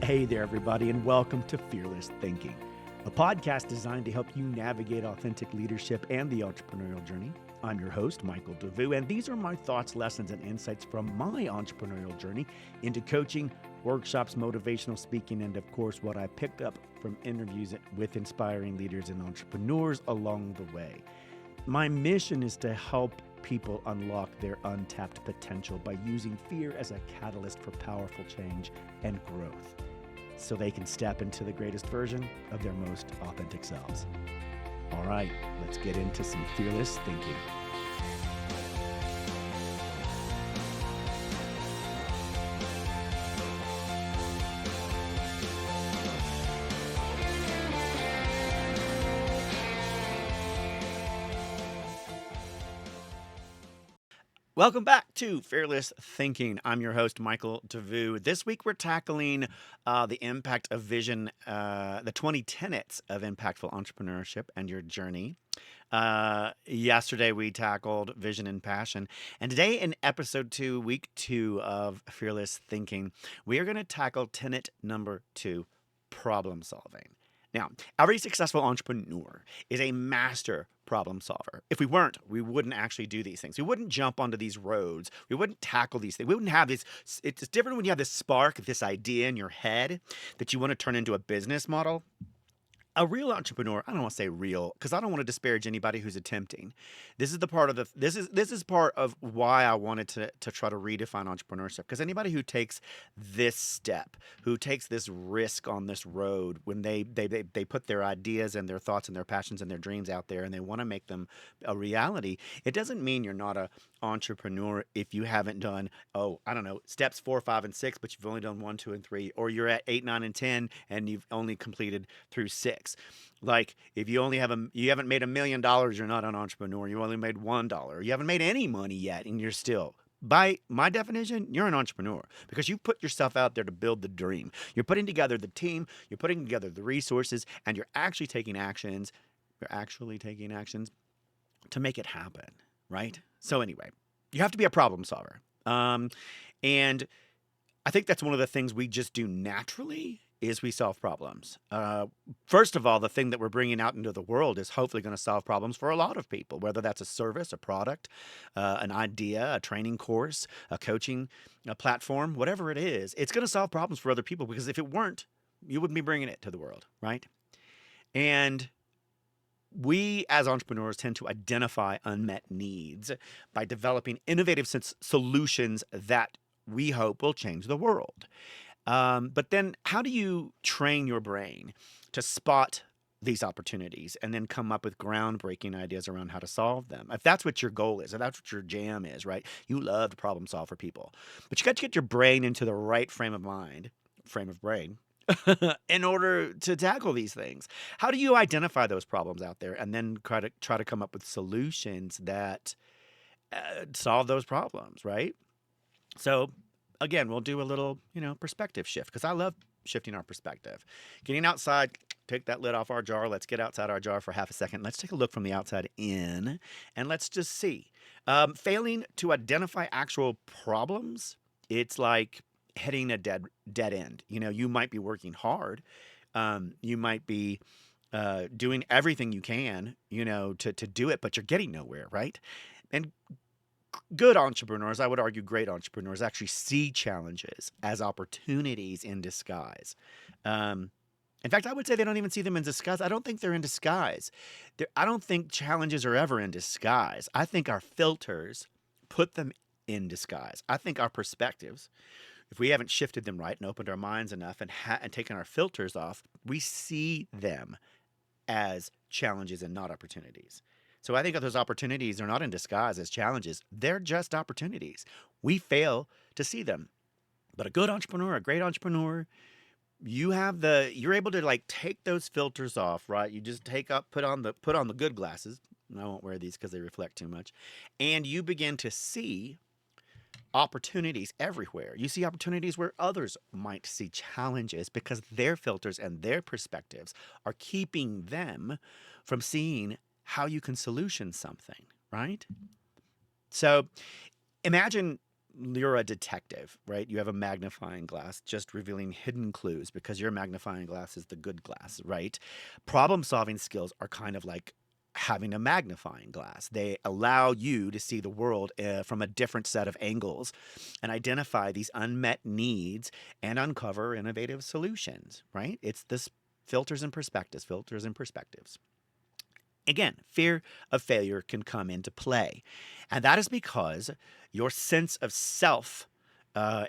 Hey there, everybody, and welcome to Fearless Thinking, a podcast designed to help you navigate authentic leadership and the entrepreneurial journey. I'm your host, Michael DeVue, and these are my thoughts, lessons, and insights from my entrepreneurial journey into coaching, workshops, motivational speaking, and of course, what I picked up from interviews with inspiring leaders and entrepreneurs along the way. My mission is to help people unlock their untapped potential by using fear as a catalyst for powerful change and growth, so they can step into the greatest version of their most authentic selves. All right, let's get into some fearless thinking. Welcome back to Fearless Thinking. I'm your host, Michael DeVue. This week, we're tackling the impact of vision, the 20 tenets of impactful entrepreneurship and your journey. Yesterday, we tackled vision and passion. And today, in episode 2, week 2 of Fearless Thinking, we are going to tackle tenet number 2, problem solving. Now, every successful entrepreneur is a master problem solver. If we weren't, we wouldn't actually do these things. We wouldn't jump onto these roads. We wouldn't tackle these things. We wouldn't have this. It's different when you have this spark, this idea in your head that you want to turn into a business model. A real entrepreneur, I don't want to say real because I don't want to disparage anybody who's attempting. This is part of why I wanted to try to redefine entrepreneurship, because anybody who takes this step, who takes this risk on this road, when they put their ideas and their thoughts and their passions and their dreams out there and they want to make them a reality, it doesn't mean you're not a entrepreneur if you haven't done, steps 4, 5, and 6, but you've only done 1, 2, and 3, or you're at 8, 9, and 10 and you've only completed through 6. Like, if you haven't made $1 million, you're not an entrepreneur. You only made $1. You haven't made any money yet, and you're still, by my definition, you're an entrepreneur, because you put yourself out there to build the dream. You're putting together the team, you're putting together the resources, and you're actually taking actions. To make it happen, right? So anyway, you have to be a problem solver. And I think that's one of the things we just do naturally is we solve problems. First of all, the thing that we're bringing out into the world is hopefully going to solve problems for a lot of people, whether that's a service, a product, an idea, a training course, a coaching a platform, whatever it is, it's going to solve problems for other people, because if it weren't, you wouldn't be bringing it to the world, right? And we, as entrepreneurs, tend to identify unmet needs by developing innovative solutions that we hope will change the world. But then how do you train your brain to spot these opportunities and then come up with groundbreaking ideas around how to solve them? If that's what your goal is, if that's what your jam is, right? You love to problem solve for people. But you got to get your brain into the right frame of brain, in order to tackle these things. How do you identify those problems out there and then try to come up with solutions that solve those problems, right? So again, we'll do a little, perspective shift, because I love shifting our perspective. Getting outside, take that lid off our jar. Let's get outside our jar for half a second. Let's take a look from the outside in, and let's just see. Failing to identify actual problems, it's like hitting a dead end. You might be working hard. You might be doing everything you can, to do it, but you're getting nowhere, right? And good entrepreneurs, I would argue great entrepreneurs, actually see challenges as opportunities in disguise. In fact, I would say they don't even see them in disguise. I don't think they're in disguise. I don't think challenges are ever in disguise. I think our filters put them in disguise. I think our perspectives, if we haven't shifted them right and opened our minds enough and taken our filters off, we see them as challenges and not opportunities. So I think those opportunities are not in disguise as challenges. They're just opportunities. We fail to see them. But a good entrepreneur, a great entrepreneur, you're able to take those filters off, right? You just put on the good glasses. I won't wear these because they reflect too much. And you begin to see opportunities everywhere. You see opportunities where others might see challenges, because their filters and their perspectives are keeping them from seeing how you can solution something, right? So imagine you're a detective, right? You have a magnifying glass just revealing hidden clues because your magnifying glass is the good glass, right? Problem solving skills are kind of like having a magnifying glass. They allow you to see the world from a different set of angles and identify these unmet needs and uncover innovative solutions, right? It's this filters and perspectives. Again, fear of failure can come into play. And that is because your sense of self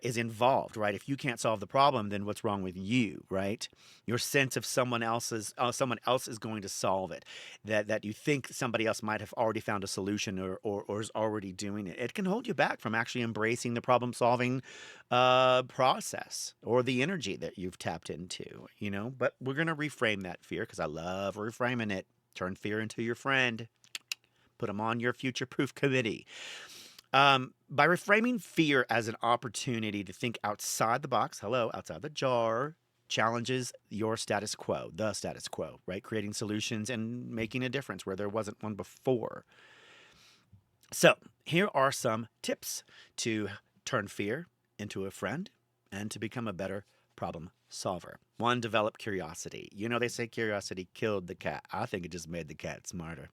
is involved, right? If you can't solve the problem, then what's wrong with you, right? Your sense of someone else is going to solve it, that you think somebody else might have already found a solution or is already doing it. It can hold you back from actually embracing the problem solving process or the energy that you've tapped into, you know. But we're gonna reframe that fear because I love reframing it. Turn fear into your friend. Put them on your future proof committee. By reframing fear as an opportunity to think outside the box, hello, outside the jar, challenges your status quo, the status quo, right? Creating solutions and making a difference where there wasn't one before. So, here are some tips to turn fear into a friend and to become a better problem solver. One, develop curiosity. You know, they say curiosity killed the cat. I think it just made the cat smarter.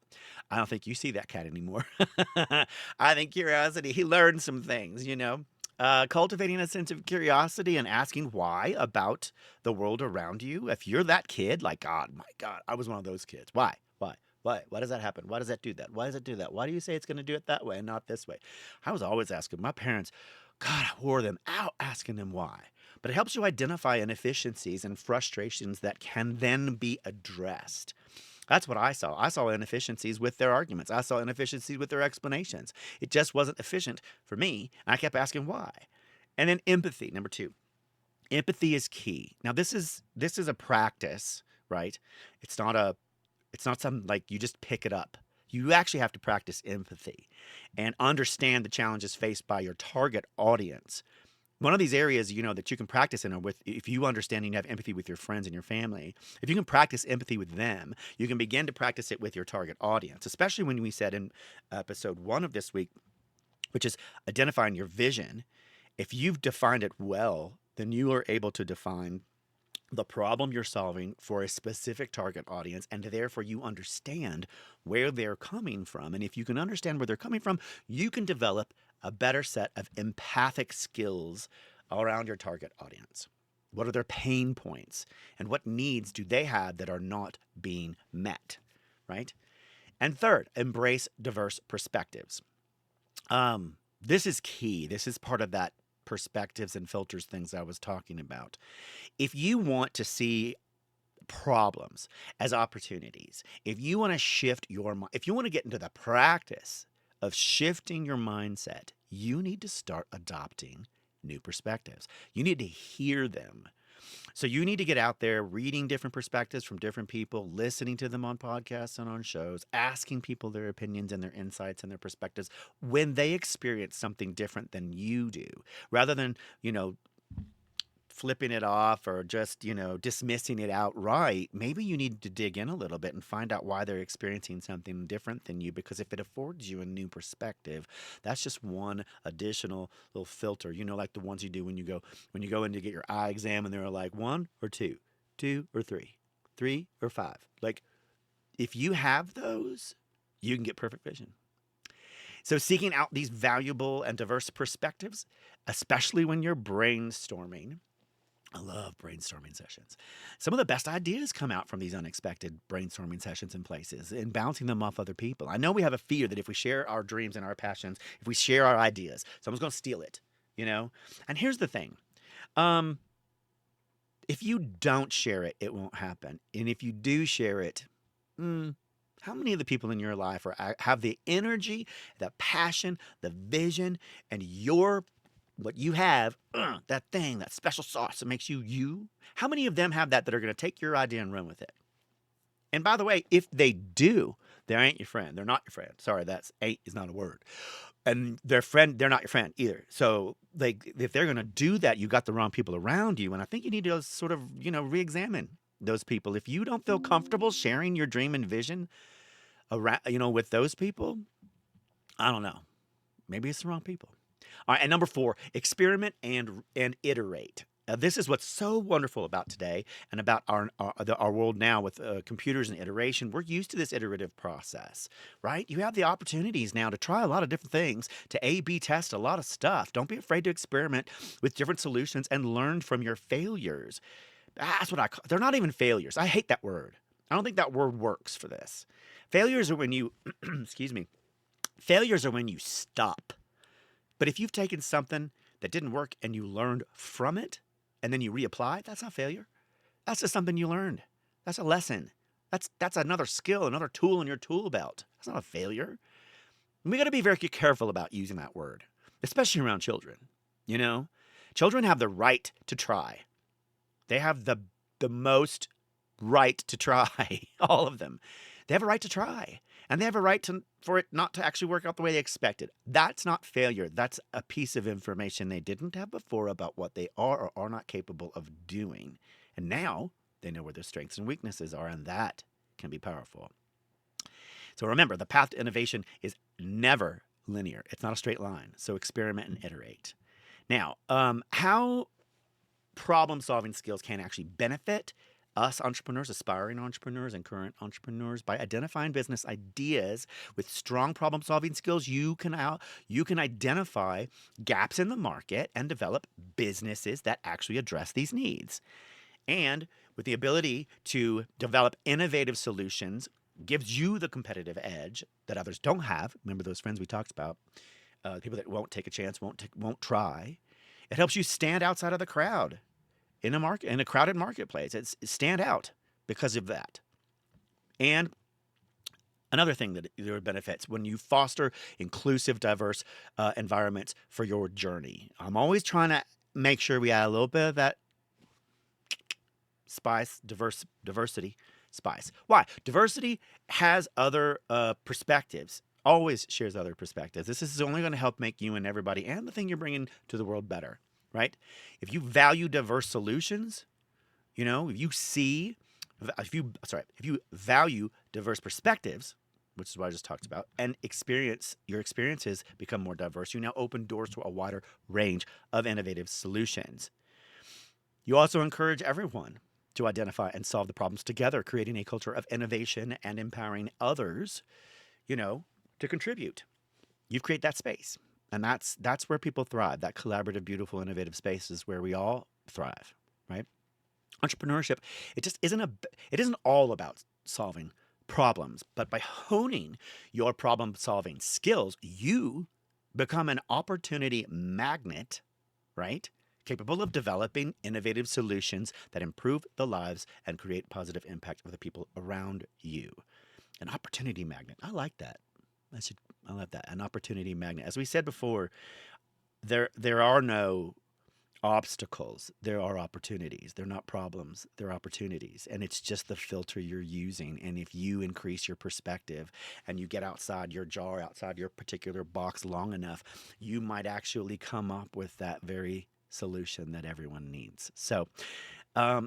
I don't think you see that cat anymore. I think curiosity, he learned some things, you know. Cultivating a sense of curiosity and asking why about the world around you. If you're that kid, like, God, my God, I was one of those kids. Why? Why? Why? Why does that happen? Why does that do that? Why does it do that? Why do you say it's going to do it that way and not this way? I was always asking my parents, God, I wore them out asking them why. But it helps you identify inefficiencies and frustrations that can then be addressed. That's what I saw. I saw inefficiencies with their arguments. I saw inefficiencies with their explanations. It just wasn't efficient for me. And I kept asking why. And then empathy, number two. Empathy is key. Now this is a practice, right? It's not a it's not something like you just pick it up. You actually have to practice empathy and understand the challenges faced by your target audience. One of these areas, you know, that you can practice in are with if you understand and you have empathy with your friends and your family. If you can practice empathy with them, you can begin to practice it with your target audience, especially when we said in episode 1 of this week, which is identifying your vision. If you've defined it well, then you are able to define the problem you're solving for a specific target audience, and therefore you understand where they're coming from. And if you can understand where they're coming from, you can develop a better set of empathic skills around your target audience. What are their pain points? And what needs do they have that are not being met? Right? And third, embrace diverse perspectives. This is key. This is part of that perspectives and filters things I was talking about. If you want to see problems as opportunities, if you want to shift your mind, if you want to get into the practice of shifting your mindset, you need to start adopting new perspectives. You need to hear them. So you need to get out there reading different perspectives from different people, listening to them on podcasts and on shows, asking people their opinions and their insights and their perspectives when they experience something different than you do, rather than, you know, flipping it off or just, you know, dismissing it outright. Maybe you need to dig in a little bit and find out why they're experiencing something different than you, because if it affords you a new perspective, that's just one additional little filter, you know, like the ones you do when you go in to get your eye exam and they're like 1 or 2, 2 or 3, 3 or 5. Like, if you have those, you can get perfect vision. So seeking out these valuable and diverse perspectives, especially when you're brainstorming. I love brainstorming sessions. Some of the best ideas come out from these unexpected brainstorming sessions and places and bouncing them off other people. I know we have a fear that if we share our dreams and our passions, if we share our ideas, someone's going to steal it, you know? And here's the thing. Um, if you don't share it, it won't happen. And if you do share it, how many of the people in your life have the energy, the passion, the vision, and what you have, that thing, that special sauce that makes you you? How many of them have that are going to take your idea and run with it? And by the way, if they do, they ain't your friend. They're not your friend. Sorry, that's ain't is not a word. And they're not your friend either. So like, if they're going to do that, you got the wrong people around you. And I think you need to sort of, you know, re-examine those people. If you don't feel comfortable sharing your dream and vision around, you know, with those people, I don't know. Maybe it's the wrong people. All right, and number 4, experiment and iterate. This is what's so wonderful about today and about our world now with computers and iteration. We're used to this iterative process, right? You have the opportunities now to try a lot of different things, to A/B test a lot of stuff. Don't be afraid to experiment with different solutions and learn from your failures. That's what I call. They're not even failures. I hate that word. I don't think that word works for this. Failures are when you, excuse me. Failures are when you stop. But if you've taken something that didn't work and you learned from it, and then you reapply, that's not failure. That's just something you learned. That's a lesson. That's another skill, another tool in your tool belt. That's not a failure. And we got to be very careful about using that word, especially around children. You know, children have the right to try. They have the most right to try, all of them. They have a right to try, and they have a right for it not to actually work out the way they expected. That's not failure. That's a piece of information they didn't have before about what they are or are not capable of doing. And now they know where their strengths and weaknesses are, and that can be powerful. So remember, the path to innovation is never linear. It's not a straight line. So experiment and iterate. Now, how problem-solving skills can actually benefit us entrepreneurs, aspiring entrepreneurs, and current entrepreneurs by identifying business ideas with strong problem-solving skills. You can identify gaps in the market and develop businesses that actually address these needs. And with the ability to develop innovative solutions, gives you the competitive edge that others don't have. Remember those friends we talked about, people that won't take a chance, won't try. It helps you stand outside of the crowd. In a crowded marketplace, it's stand out because of that. And another thing that there are benefits when you foster inclusive, diverse environments for your journey. I'm always trying to make sure we add a little bit of that spice, diversity spice. Why? Diversity has other perspectives. Always shares other perspectives. This is only going to help make you and everybody and the thing you're bringing to the world better. Right? If you value diverse solutions, if you value diverse perspectives, which is what I just talked about, and your experiences become more diverse, you now open doors to a wider range of innovative solutions. You also encourage everyone to identify and solve the problems together, creating a culture of innovation and empowering others, to contribute. You create that space. And that's where people thrive. That collaborative, beautiful, innovative space is where we all thrive, right? Entrepreneurship, it isn't all about solving problems, but by honing your problem-solving skills, you become an opportunity magnet, right? Capable of developing innovative solutions that improve the lives and create positive impact of the people around you. An opportunity magnet. I like that. I love that. An opportunity magnet. As we said before, there are no obstacles. There are opportunities. They're not problems. They're opportunities. And it's just the filter you're using. And if you increase your perspective and you get outside your jar, outside your particular box long enough, you might actually come up with that very solution that everyone needs. So,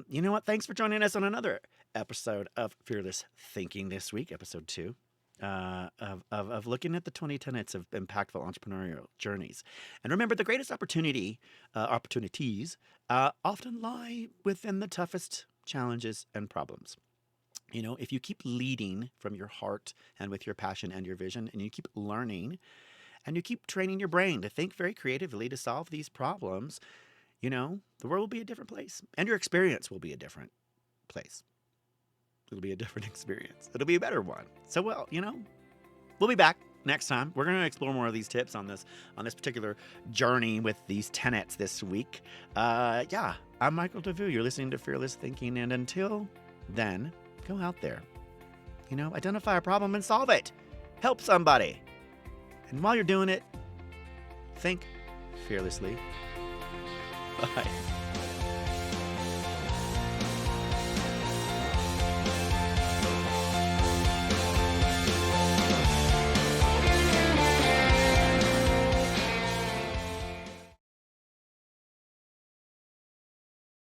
you know what? Thanks for joining us on another episode of Fearless Thinking this week, episode 2. Of looking at the 20 tenets of impactful entrepreneurial journeys. And remember, the greatest opportunities often lie within the toughest challenges and problems. If you keep leading from your heart and with your passion and your vision, and you keep learning and you keep training your brain to think very creatively to solve these problems, the world will be a different place and your experience will be a different place. It'll be a different experience. It'll be a better one. So, we'll be back next time. We're going to explore more of these tips on this particular journey with these tenets this week. I'm Michael DeVue. You're listening to Fearless Thinking. And until then, go out there. Identify a problem and solve it. Help somebody. And while you're doing it, think fearlessly. Bye.